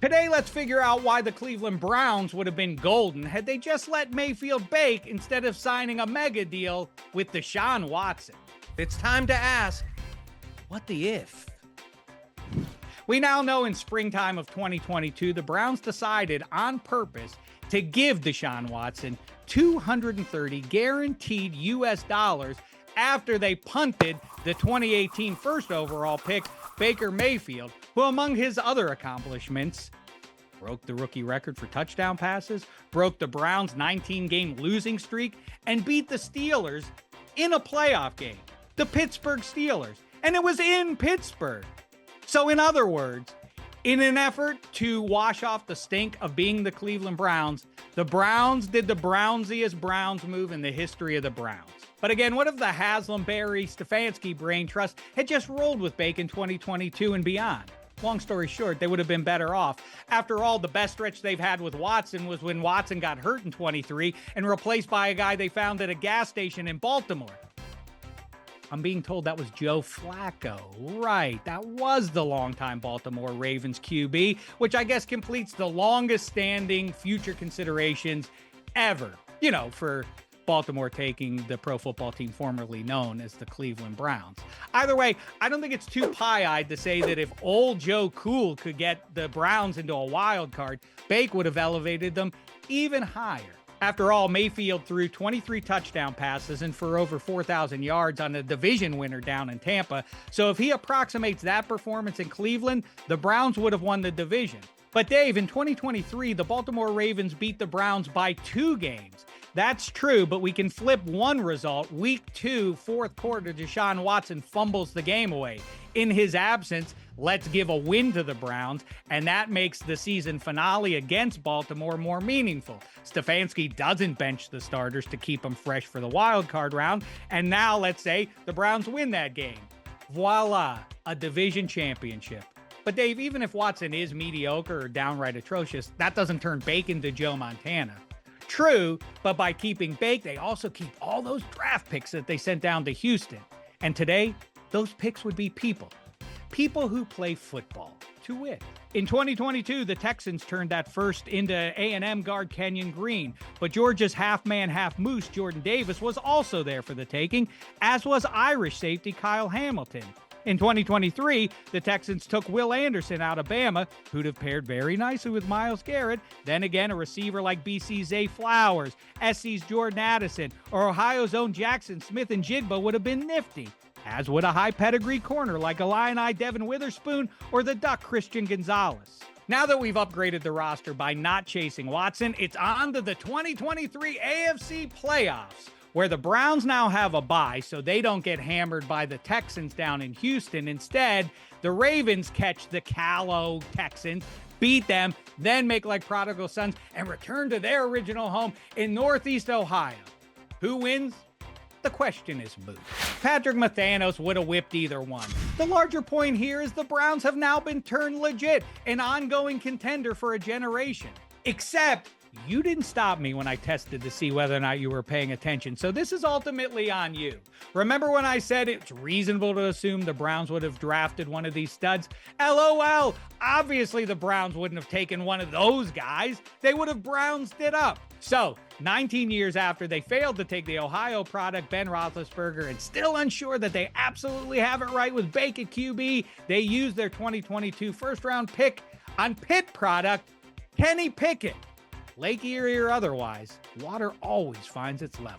Today, let's figure out why the Cleveland Browns would have been golden had they just let Mayfield bake instead of signing a mega deal with Deshaun Watson. It's time to ask, what the if? We now know in springtime of 2022, the Browns decided on purpose to give Deshaun Watson $230 guaranteed US dollars after they punted the 2018 first overall pick, Baker Mayfield, who among his other accomplishments broke the rookie record for touchdown passes, broke the Browns' 19-game losing streak, and beat the Steelers in a playoff game, the Pittsburgh Steelers. And it was in Pittsburgh. So in other words, in an effort to wash off the stink of being the Cleveland Browns, the Browns did the Brownsiest Browns move in the history of the Browns. But again, what if the Haslam, Barry, Stefanski brain trust had just rolled with Baker in 2022 and beyond? Long story short, they would have been better off. After all, the best stretch they've had with Watson was when Watson got hurt in 23 and replaced by a guy they found at a gas station in Baltimore. I'm being told that was Joe Flacco. Right, that was the longtime Baltimore Ravens QB, which I guess completes the longest standing future considerations ever, for Baltimore taking the pro football team formerly known as the Cleveland Browns. Either way, I don't think it's too pie-eyed to say that if old Joe Cool could get the Browns into a wild card, Bake would have elevated them even higher. After all, Mayfield threw 23 touchdown passes and for over 4,000 yards on a division winner down in Tampa. So if he approximates that performance in Cleveland, the Browns would have won the division. But Dave, in 2023, the Baltimore Ravens beat the Browns by 2 games. That's true, but we can flip one result. Week 2, fourth quarter, Deshaun Watson fumbles the game away. In his absence, let's give a win to the Browns, and that makes the season finale against Baltimore more meaningful. Stefanski doesn't bench the starters to keep them fresh for the wild card round, and now let's say the Browns win that game. Voila, a division championship. But Dave, even if Watson is mediocre or downright atrocious, that doesn't turn Bake into Joe Montana. True, but by keeping Bake, they also keep all those draft picks that they sent down to Houston. And today, those picks would be people who play football, to wit. In 2022, the Texans turned that first into A&M guard Kenyon Green, but Georgia's half-man, half-moose Jordan Davis was also there for the taking, as was Irish safety Kyle Hamilton. In 2023, the Texans took Will Anderson out of Bama, who'd have paired very nicely with Myles Garrett. Then again, a receiver like BC's Zay Flowers, SC's Jordan Addison, or Ohio's own Jackson Smith and Jigba would have been nifty, as would a high pedigree corner like Illini Devin Witherspoon or the Duck Christian Gonzalez. Now that we've upgraded the roster by not chasing Watson, it's on to the 2023 AFC playoffs, where the Browns now have a bye, so they don't get hammered by the Texans down in Houston. Instead, the Ravens catch the callow Texans, beat them, then make like prodigal sons, and return to their original home in Northeast Ohio. Who wins? The question is moot. Patrick Mathanos would have whipped either one. The larger point here is the Browns have now been turned legit, an ongoing contender for a generation. Except you didn't stop me when I tested to see whether or not you were paying attention, so this is ultimately on you. Remember when I said it's reasonable to assume the Browns would have drafted one of these studs? LOL, obviously the Browns wouldn't have taken one of those guys. They would have Brownsed it up. So, 19 years after they failed to take the Ohio product, Ben Roethlisberger, and still unsure that they absolutely have it right with Baker QB, they used their 2022 first-round pick on Pitt product, Kenny Pickett. Lake Erie or otherwise, water always finds its level.